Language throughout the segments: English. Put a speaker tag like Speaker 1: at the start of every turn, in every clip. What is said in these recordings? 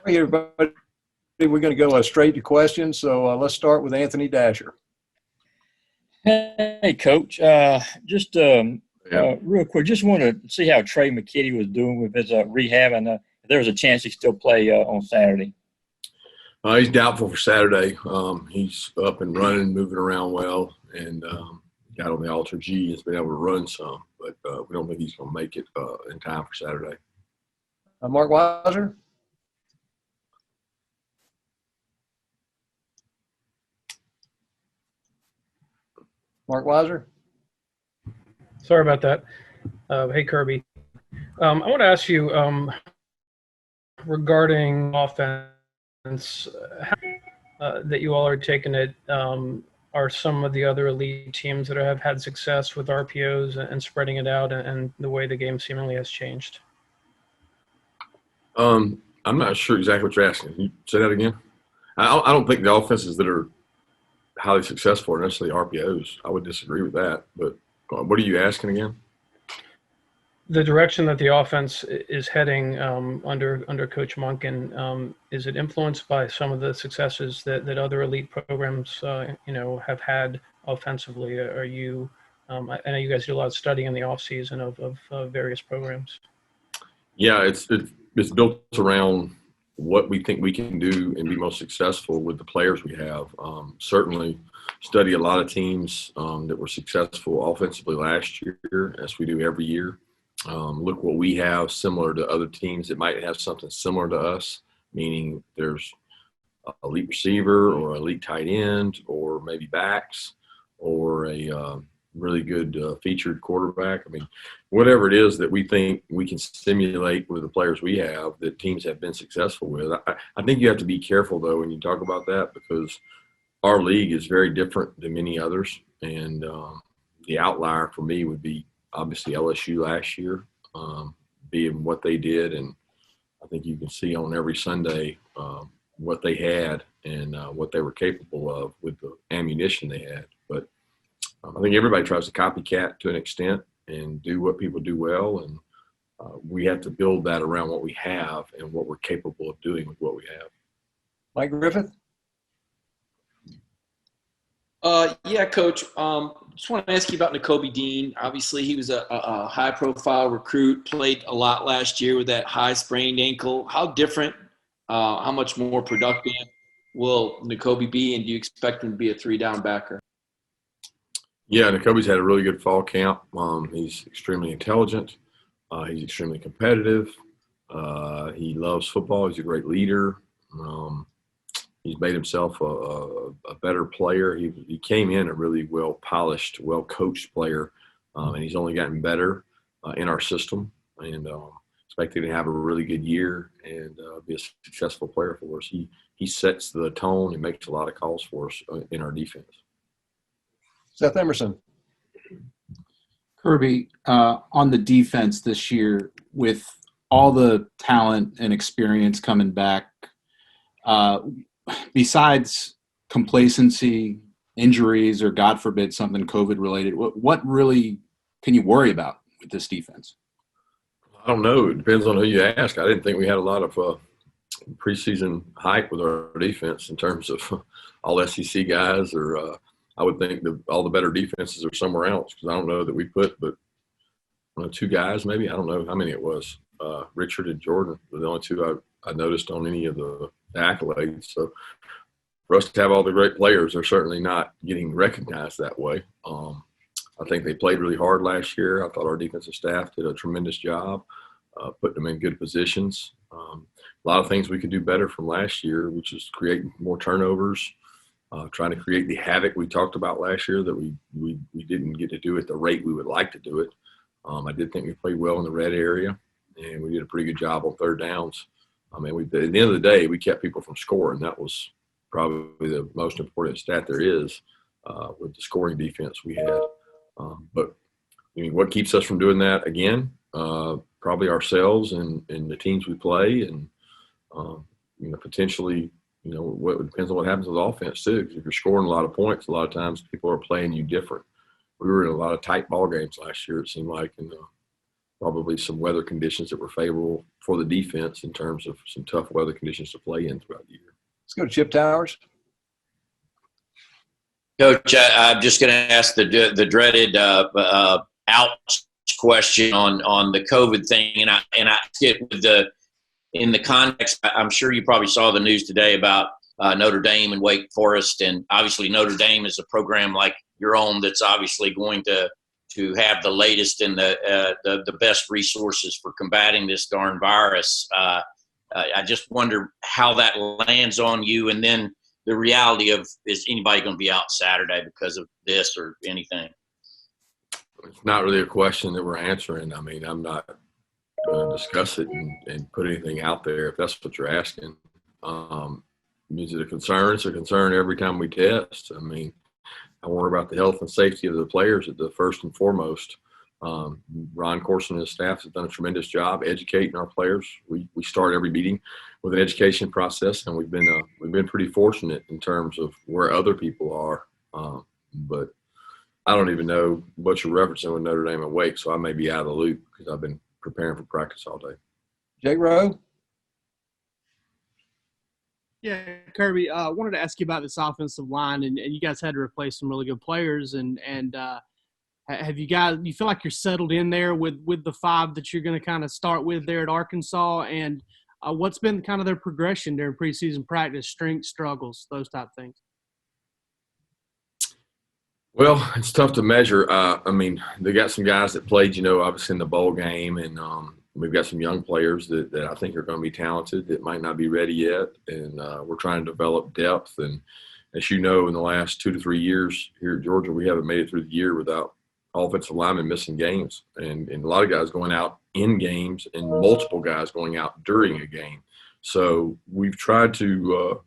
Speaker 1: Hey, everybody. We're going to go straight to questions. So let's start with Anthony Dasher.
Speaker 2: Hey, Coach. Just real quick, just want to see how Tre McKitty was doing with his rehab, and if there was a chance he still play on Saturday.
Speaker 3: He's doubtful for Saturday. He's up and running, moving around well, and got on the alter G. Has been able to run some, but we don't think he's going to make it in time for Saturday.
Speaker 1: Mark Weiser. Mark Weiser.
Speaker 4: Sorry about that. Hey, Kirby. I want to ask you regarding offense, that you all are taking it. Are some of the other elite teams that have had success with RPOs and spreading it out and the way the game seemingly has changed?
Speaker 3: I'm not sure exactly what you're asking. Can you say that again? I don't think the offenses that are highly successful are necessarily RPOs. I would disagree with that. But what are you asking again?
Speaker 4: The direction that the offense is heading under Coach Monken, is it influenced by some of the successes that other elite programs, have had offensively? Are you? I know you guys do a lot of studying in the off season of various programs.
Speaker 3: Yeah, it's built around what we think we can do and be most successful with the players we have. Certainly study a lot of teams that were successful offensively last year, as we do every year. Look what we have similar to other teams that might have something similar to us, meaning there's an elite receiver or elite tight end or maybe backs or a really good featured quarterback. I mean, whatever it is that we think we can stimulate with the players we have that teams have been successful with. I think you have to be careful, though, when you talk about that, because our league is very different than many others. And the outlier for me would be obviously LSU last year, being what they did. And I think you can see on every Sunday what they had and what they were capable of with the ammunition they had. But I think everybody tries to copycat to an extent and do what people do well, and we have to build that around what we have and what we're capable of doing with what we have.
Speaker 1: Mike Griffith.
Speaker 5: Yeah, Coach. Just want to ask you about Nakobe Dean. Obviously, he was a high-profile recruit, played a lot last year with that high sprained ankle. How different, how much more productive will Nakobe be, and do you expect him to be a three-down backer?
Speaker 3: Yeah, Nakobe's had a really good fall camp. He's extremely intelligent. He's extremely competitive. He loves football. He's a great leader. He's made himself a better player. He came in a really well-polished, well-coached player, and he's only gotten better in our system. And expecting to have a really good year and be a successful player for us. He sets the tone and makes a lot of calls for us in our defense.
Speaker 1: Seth Emerson.
Speaker 6: Kirby, on the defense this year, with all the talent and experience coming back, besides complacency, injuries, or God forbid something COVID-related, what really can you worry about with this defense?
Speaker 3: I don't know. It depends on who you ask. I didn't think we had a lot of preseason hype with our defense in terms of all SEC guys, or I would think that all the better defenses are somewhere else, because I don't know that we put but two guys maybe. I don't know how many it was. Richard and Jordan were the only two I noticed on any of the accolades. So for us to have all the great players, they're certainly not getting recognized that way. I think they played really hard last year. I thought our defensive staff did a tremendous job putting them in good positions. A lot of things we could do better from last year, which is create more turnovers, trying to create the havoc we talked about last year that we didn't get to do at the rate we would like to do it. I did think we played well in the red area, and we did a pretty good job on third downs. I mean, at the end of the day, we kept people from scoring. That was probably the most important stat there is with the scoring defense we had. But I mean, what keeps us from doing that again? Probably ourselves and the teams we play, and potentially, what depends on what happens with offense too. Because if you're scoring a lot of points, a lot of times people are playing you different. We were in a lot of tight ball games last year, it seemed like, and probably some weather conditions that were favorable for the defense in terms of some tough weather conditions to play in throughout the year.
Speaker 1: Let's go to Chip Towers.
Speaker 7: Coach, I'm just going to ask the dreaded out question on the COVID thing, and I get with in the context. I'm sure you probably saw the news today about Notre Dame and Wake Forest, and obviously Notre Dame is a program like your own that's obviously going to have the latest and the best resources for combating this darn virus. I just wonder how that lands on you, and then the reality of, is anybody going to be out Saturday because of this or anything?
Speaker 3: It's not really a question that we're answering. I mean, I'm not going to discuss it and put anything out there if that's what you're asking. Is it a concern? It's a concern every time we test. I mean, I worry about the health and safety of the players at the first and foremost. Ron Corson and his staff have done a tremendous job educating our players. We start every meeting with an education process, and we've been pretty fortunate in terms of where other people are. But I don't even know what you're referencing with Notre Dame and Wake, so I may be out of the loop because I've been preparing for practice all day.
Speaker 1: Jake Rowe.
Speaker 8: Yeah, Kirby, I wanted to ask you about this offensive line, and you guys had to replace some really good players, and have you guys – you feel like you're settled in there with the five that you're going to kind of start with there at Arkansas, and what's been kind of their progression during preseason practice, strengths, struggles, those type of things?
Speaker 3: Well, it's tough to measure. I mean, they got some guys that played, obviously in the bowl game, and we've got some young players that I think are going to be talented that might not be ready yet, and we're trying to develop depth. And as you know, in the last 2 to 3 years here at Georgia, we haven't made it through the year without offensive linemen missing games, and a lot of guys going out in games and multiple guys going out during a game. So we've tried to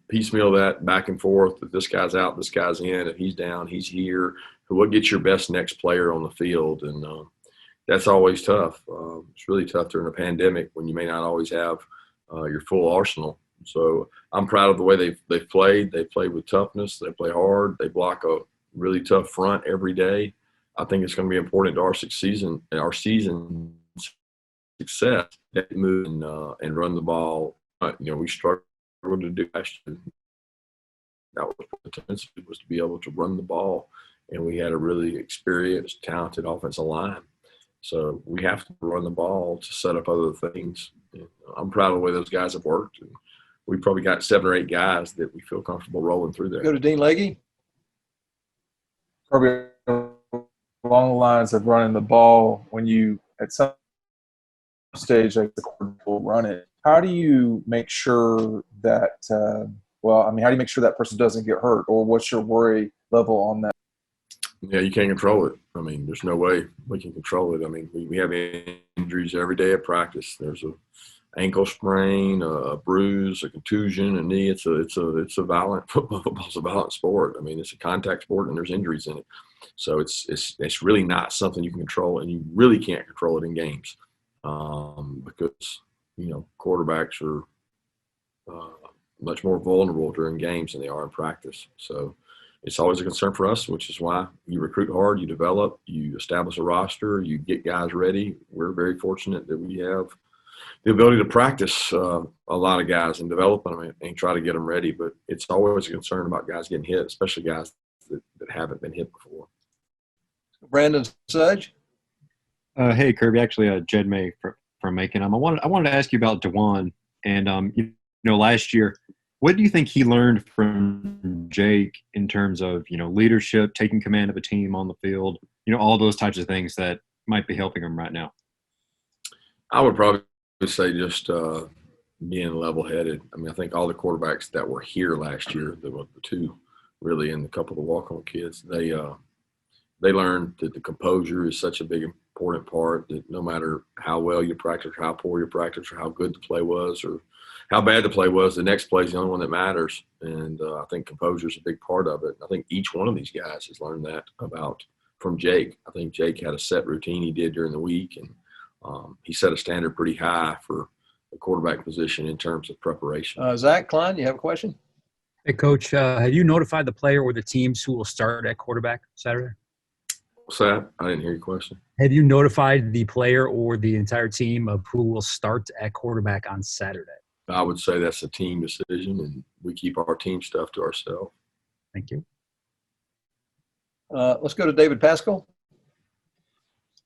Speaker 3: piecemeal that back and forth. If this guy's out, this guy's in. If he's down, he's here. What gets your best next player on the field? And that's always tough. It's really tough during a pandemic when you may not always have your full arsenal. So I'm proud of the way they've played. They played with toughness. They play hard. They block a really tough front every day. I think it's going to be important to our season success that move and run the ball. We struggled to do last year. That was the tendency, was to be able to run the ball, and we had a really experienced, talented offensive line. So we have to run the ball to set up other things. And I'm proud of the way those guys have worked, and we probably got 7 or 8 guys that we feel comfortable rolling through there.
Speaker 1: Go to Dean Legge.
Speaker 9: Kirby, along the lines of running the ball, when you at some stage like the quarterback will run it, how do you make sure that how do you make sure that person doesn't get hurt, or what's your worry level on that?
Speaker 3: Yeah, you can't control it. I mean, there's no way we can control it. I mean, we have injuries every day at practice. There's a ankle sprain, a bruise, a contusion, a knee. It's a violent football's a violent sport. I mean, it's a contact sport, and there's injuries in it. So it's really not something you can control, and you really can't control it in games because quarterbacks are much more vulnerable during games than they are in practice. So it's always a concern for us, which is why you recruit hard, you develop, you establish a roster, you get guys ready. We're very fortunate that we have the ability to practice a lot of guys and develop them and try to get them ready. But it's always a concern about guys getting hit, especially guys that haven't been hit before.
Speaker 1: Brandon Sudge.
Speaker 10: Hey, Kirby. Actually, Jed May from Macon. I wanted to ask you about DeJuan. And, last year, what do you think he learned from Jake in terms of, leadership, taking command of a team on the field, all those types of things that might be helping him right now?
Speaker 3: I would probably say just being level-headed. I mean, I think all the quarterbacks that were here last year, the 2 really and a couple of the walk-on kids, they learned that the composure is such a big important part, that no matter how well you practice, or how poor you practice, or how good the play was, or how bad the play was, the next play is the only one that matters. And I think composure is a big part of it. I think each one of these guys has learned that from Jake. I think Jake had a set routine he did during the week, and he set a standard pretty high for the quarterback position in terms of preparation.
Speaker 1: Zach Klein, you have a question?
Speaker 11: Hey, Coach, have you notified the player or the teams who will start at quarterback Saturday?
Speaker 3: What's that? I didn't hear your question.
Speaker 11: Have you notified the player or the entire team of who will start at quarterback on Saturday?
Speaker 3: I would say that's a team decision, and we keep our team stuff to ourselves.
Speaker 11: Thank you.
Speaker 1: Let's go to David Pascal.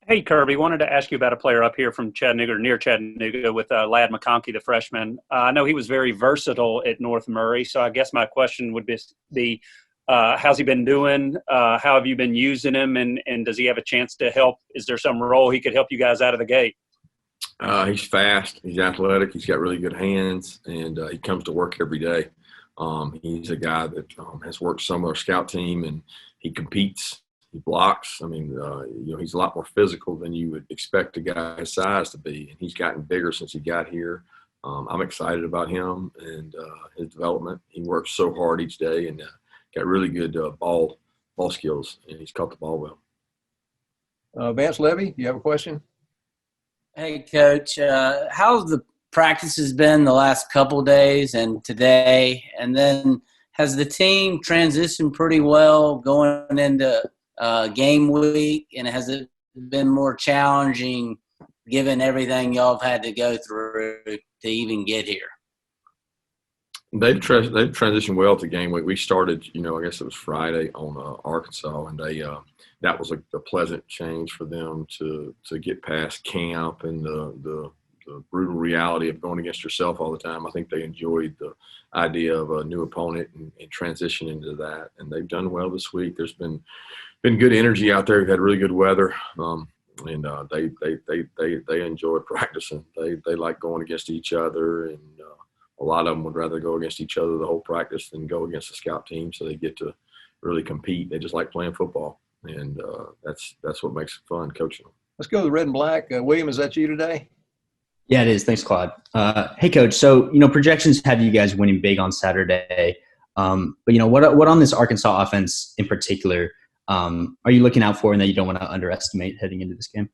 Speaker 12: Hey, Kirby, wanted to ask you about a player up here from Chattanooga, or near Chattanooga, with Lad McConkey, the freshman. I know he was very versatile at North Murray, so I guess my question would be how's he been doing? How have you been using him, and does he have a chance to help? Is there some role he could help you guys out of the gate?
Speaker 3: He's fast. He's athletic. He's got really good hands, and he comes to work every day. He's a guy that has worked some of our scout team, and he competes. He blocks. I mean, he's a lot more physical than you would expect a guy his size to be, and he's gotten bigger since he got here. I'm excited about him and his development. He works so hard each day and got really good ball skills, and he's caught the ball well.
Speaker 1: Vance Levy, you have a question?
Speaker 13: Hey, Coach. How's the practices been the last couple of days and today? And then has the team transitioned pretty well going into game week? And has it been more challenging given everything y'all have had to go through to even get here?
Speaker 3: They've transitioned well to game week. We started, I guess it was Friday on Arkansas, and that was a pleasant change for them to get past camp and the brutal reality of going against yourself all the time. I think they enjoyed the idea of a new opponent and transition into that, and they've done well this week. There's been good energy out there. We've had really good weather, and they enjoy practicing. They like going against each other, and a lot of them would rather go against each other the whole practice than go against the scout team, so they get to really compete. They just like playing football, and that's what makes it fun coaching them. Let's
Speaker 1: go to the red and black. William, is that you today?
Speaker 14: Yeah, it is. Thanks, Claude. Hey, Coach. So, projections have you guys winning big on Saturday. But, what on this Arkansas offense in particular are you looking out for and that you don't want to underestimate heading into this game?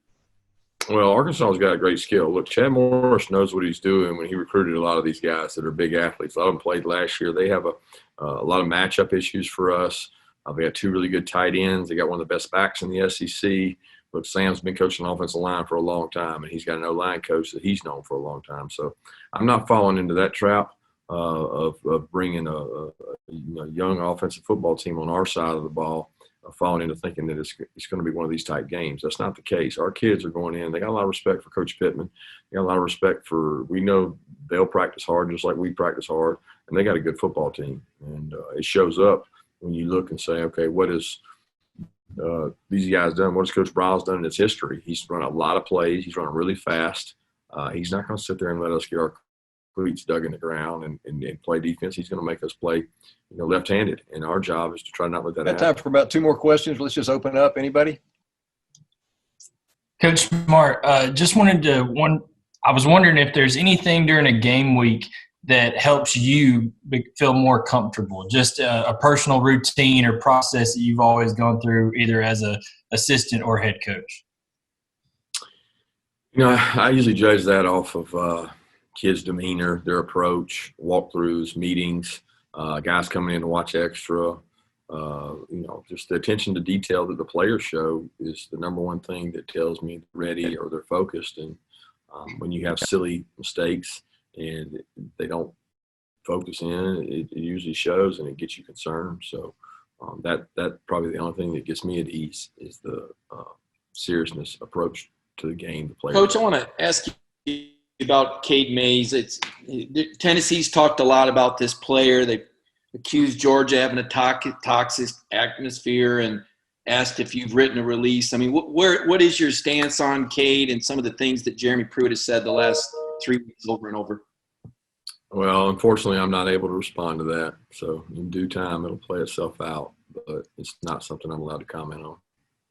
Speaker 3: Well, Arkansas's got a great skill. Look, Chad Morris knows what he's doing when he recruited a lot of these guys that are big athletes. A lot of them played last year. They have a lot of matchup issues for us. They got two really good tight ends. They got one of the best backs in the SEC. Look, Sam's been coaching offensive line for a long time, and he's got an O-line coach that he's known for a long time. So I'm not falling into that trap of bringing a young offensive football team on our side of the ball, falling into thinking that it's going to be one of these tight games. That's not the case. Our kids are going in. They got a lot of respect for Coach Pittman. They got a lot of respect for – we know they'll practice hard just like we practice hard, and they got a good football team. And it shows up when you look and say, okay, what is these guys done? What has Coach Bryles done in his history? He's run a lot of plays. He's running really fast. He's not going to sit there and let us get our cleats dug in the ground and play defense. He's going to make us play, left-handed. And our job is to try not to let that happen.
Speaker 1: Got time for about two more questions. Let's just open up. Anybody?
Speaker 15: Coach Smart, just wanted to I was wondering if there's anything during a game week that helps you feel more comfortable, just a personal routine or process that you've always gone through either as a assistant or head coach.
Speaker 3: I usually judge that off of kids' demeanor, their approach, walkthroughs, meetings, guys coming in to watch extra. Just the attention to detail that the players show is the number one thing that tells me they're ready or they're focused. And when you have silly mistakes and they don't focus in, it usually shows and it gets you concerned. So that probably the only thing that gets me at ease is the seriousness approach to the game. The players.
Speaker 5: Coach, I want to ask you about Cade Mays. Tennessee's talked a lot about this player. They accused Georgia having a toxic atmosphere and asked if you've written a release. I mean, what is your stance on Cade and some of the things that Jeremy Pruitt has said the last 3 weeks over and over?
Speaker 3: Well, unfortunately, I'm not able to respond to that. So in due time, it'll play itself out, but it's not something I'm allowed to comment on.